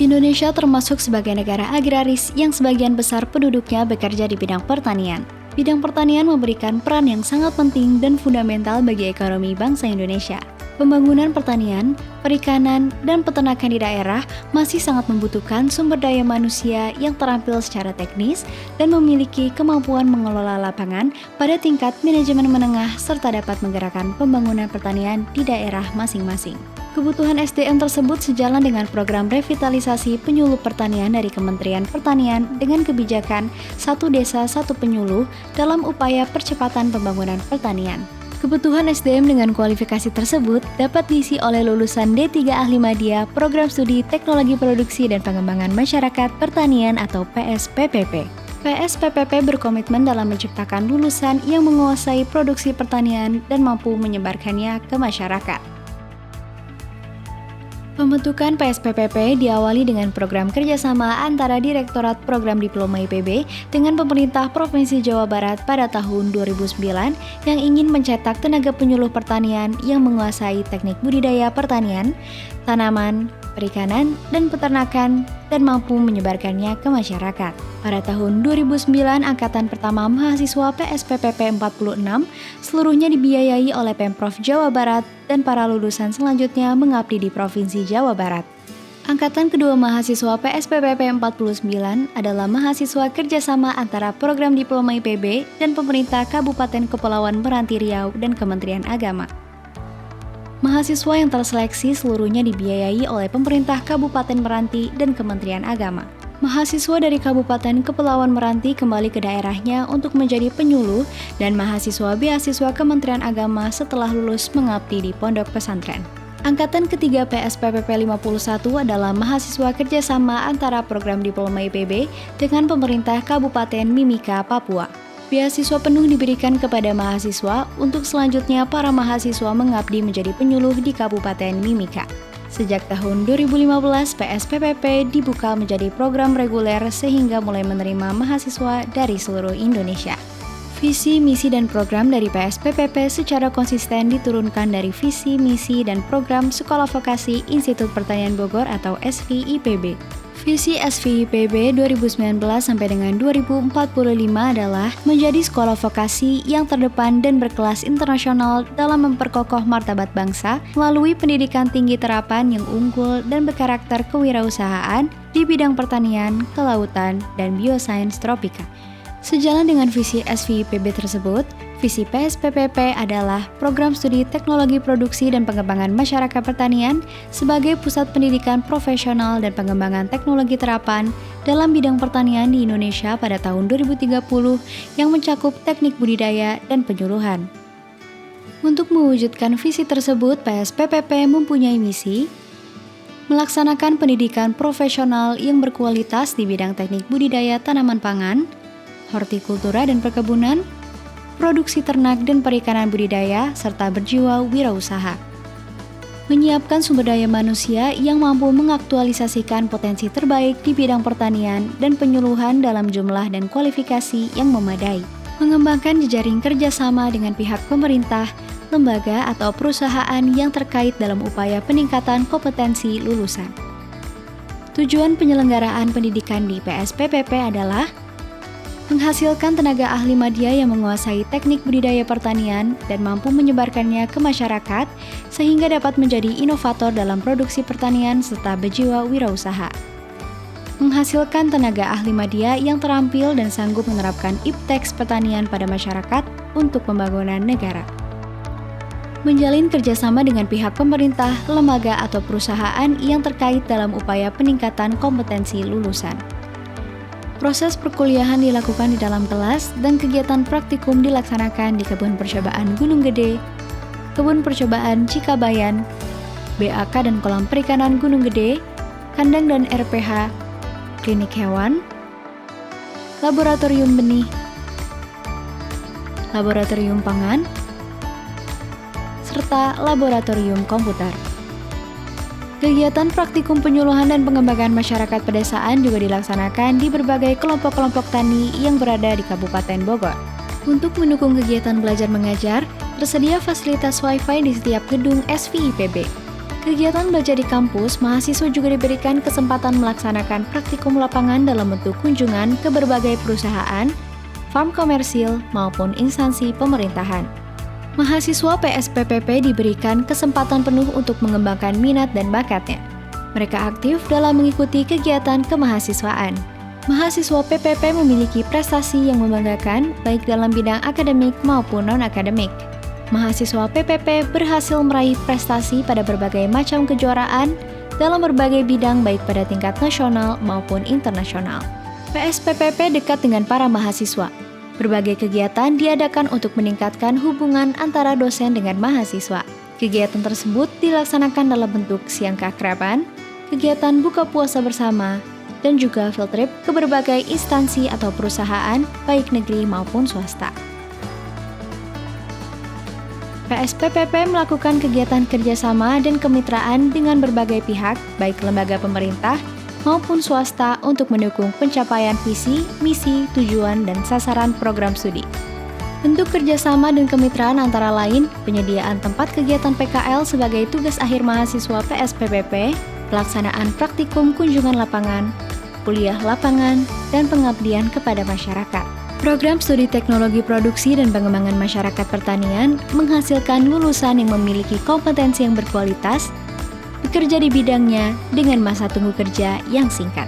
Indonesia termasuk sebagai negara agraris yang sebagian besar penduduknya bekerja di bidang pertanian. Bidang pertanian memberikan peran yang sangat penting dan fundamental bagi ekonomi bangsa Indonesia. Pembangunan pertanian, perikanan, dan peternakan di daerah masih sangat membutuhkan sumber daya manusia yang terampil secara teknis dan memiliki kemampuan mengelola lapangan pada tingkat manajemen menengah serta dapat menggerakkan pembangunan pertanian di daerah masing-masing. Kebutuhan SDM tersebut sejalan dengan program revitalisasi penyuluh pertanian dari Kementerian Pertanian dengan kebijakan Satu Desa Satu Penyuluh dalam upaya percepatan pembangunan pertanian. Kebutuhan SDM dengan kualifikasi tersebut dapat diisi oleh lulusan D3 Ahli Madya Program Studi Teknologi Produksi dan Pengembangan Masyarakat Pertanian atau PSPPP. PSPPP berkomitmen dalam menciptakan lulusan yang menguasai produksi pertanian dan mampu menyebarkannya ke masyarakat. Pembentukan PSPPP diawali dengan program kerjasama antara Direktorat Program Diploma IPB dengan pemerintah Provinsi Jawa Barat pada tahun 2009 yang ingin mencetak tenaga penyuluh pertanian yang menguasai teknik budidaya pertanian, tanaman, perikanan, dan peternakan dan mampu menyebarkannya ke masyarakat. Pada tahun 2009, angkatan pertama mahasiswa PSPPP 46 seluruhnya dibiayai oleh Pemprov Jawa Barat dan para lulusan selanjutnya mengabdi di Provinsi Jawa Barat. Angkatan kedua mahasiswa PSPPP 49 adalah mahasiswa kerjasama antara Program Diploma IPB dan pemerintah Kabupaten Kepulauan Meranti Riau dan Kementerian Agama. Mahasiswa yang terseleksi seluruhnya dibiayai oleh pemerintah Kabupaten Meranti dan Kementerian Agama. Mahasiswa dari Kabupaten Kepulauan Meranti kembali ke daerahnya untuk menjadi penyuluh dan mahasiswa beasiswa Kementerian Agama setelah lulus mengabdi di pondok pesantren. Angkatan ketiga PSPPP 51 adalah mahasiswa kerjasama antara Program Diploma IPB dengan pemerintah Kabupaten Mimika, Papua. Beasiswa penuh diberikan kepada mahasiswa untuk selanjutnya para mahasiswa mengabdi menjadi penyuluh di Kabupaten Mimika. Sejak tahun 2015, PSPPP dibuka menjadi program reguler sehingga mulai menerima mahasiswa dari seluruh Indonesia. Visi, misi, dan program dari PSPPP secara konsisten diturunkan dari visi, misi, dan program Sekolah Vokasi Institut Pertanian Bogor atau SVIPB. Visi SVIPB 2019 sampai dengan 2045 adalah menjadi sekolah vokasi yang terdepan dan berkelas internasional dalam memperkokoh martabat bangsa melalui pendidikan tinggi terapan yang unggul dan berkarakter kewirausahaan di bidang pertanian, kelautan, dan biosains tropika. Sejalan dengan visi SVIPB tersebut, visi PSPPP adalah Program Studi Teknologi Produksi dan Pengembangan Masyarakat Pertanian sebagai pusat pendidikan profesional dan pengembangan teknologi terapan dalam bidang pertanian di Indonesia pada tahun 2030 yang mencakup teknik budidaya dan penyuluhan. Untuk mewujudkan visi tersebut, PSPPP mempunyai misi melaksanakan pendidikan profesional yang berkualitas di bidang teknik budidaya tanaman pangan, hortikultura dan perkebunan, produksi ternak dan perikanan budidaya, serta berjiwa wirausaha. Menyiapkan sumber daya manusia yang mampu mengaktualisasikan potensi terbaik di bidang pertanian dan penyuluhan dalam jumlah dan kualifikasi yang memadai. Mengembangkan jejaring kerjasama dengan pihak pemerintah, lembaga atau perusahaan yang terkait dalam upaya peningkatan kompetensi lulusan. Tujuan penyelenggaraan pendidikan di PSPPP adalah menghasilkan tenaga ahli madya yang menguasai teknik budidaya pertanian dan mampu menyebarkannya ke masyarakat sehingga dapat menjadi inovator dalam produksi pertanian serta berjiwa wirausaha. Menghasilkan tenaga ahli madya yang terampil dan sanggup menerapkan ipteks pertanian pada masyarakat untuk pembangunan negara. Menjalin kerjasama dengan pihak pemerintah, lembaga atau perusahaan yang terkait dalam upaya peningkatan kompetensi lulusan. Proses perkuliahan dilakukan di dalam kelas dan kegiatan praktikum dilaksanakan di Kebun Percobaan Gunung Gede, Kebun Percobaan Cikabayan, BAK dan Kolam Perikanan Gunung Gede, Kandang dan RPH, Klinik Hewan, Laboratorium Benih, Laboratorium Pangan, serta Laboratorium Komputer. Kegiatan praktikum penyuluhan dan pengembangan masyarakat pedesaan juga dilaksanakan di berbagai kelompok-kelompok tani yang berada di Kabupaten Bogor. Untuk mendukung kegiatan belajar mengajar, tersedia fasilitas Wi-Fi di setiap gedung SVIPB. Kegiatan belajar di kampus, mahasiswa juga diberikan kesempatan melaksanakan praktikum lapangan dalam bentuk kunjungan ke berbagai perusahaan, farm komersil, maupun instansi pemerintahan. Mahasiswa PSPPP diberikan kesempatan penuh untuk mengembangkan minat dan bakatnya. Mereka aktif dalam mengikuti kegiatan kemahasiswaan. Mahasiswa PPP memiliki prestasi yang membanggakan baik dalam bidang akademik maupun non-akademik. Mahasiswa PPP berhasil meraih prestasi pada berbagai macam kejuaraan dalam berbagai bidang baik pada tingkat nasional maupun internasional. PSPPP dekat dengan para mahasiswa. Berbagai kegiatan diadakan untuk meningkatkan hubungan antara dosen dengan mahasiswa. Kegiatan tersebut dilaksanakan dalam bentuk siang keakraban, kegiatan buka puasa bersama, dan juga field trip ke berbagai instansi atau perusahaan baik negeri maupun swasta. PSPPP melakukan kegiatan kerjasama dan kemitraan dengan berbagai pihak, baik lembaga pemerintah maupun swasta untuk mendukung pencapaian visi, misi, tujuan, dan sasaran program studi. Bentuk kerjasama dan kemitraan antara lain penyediaan tempat kegiatan PKL sebagai tugas akhir mahasiswa PSPPP, pelaksanaan praktikum kunjungan lapangan, kuliah lapangan, dan pengabdian kepada masyarakat. Program studi teknologi produksi dan pengembangan masyarakat pertanian menghasilkan lulusan yang memiliki kompetensi yang berkualitas, bekerja di bidangnya dengan masa tunggu kerja yang singkat.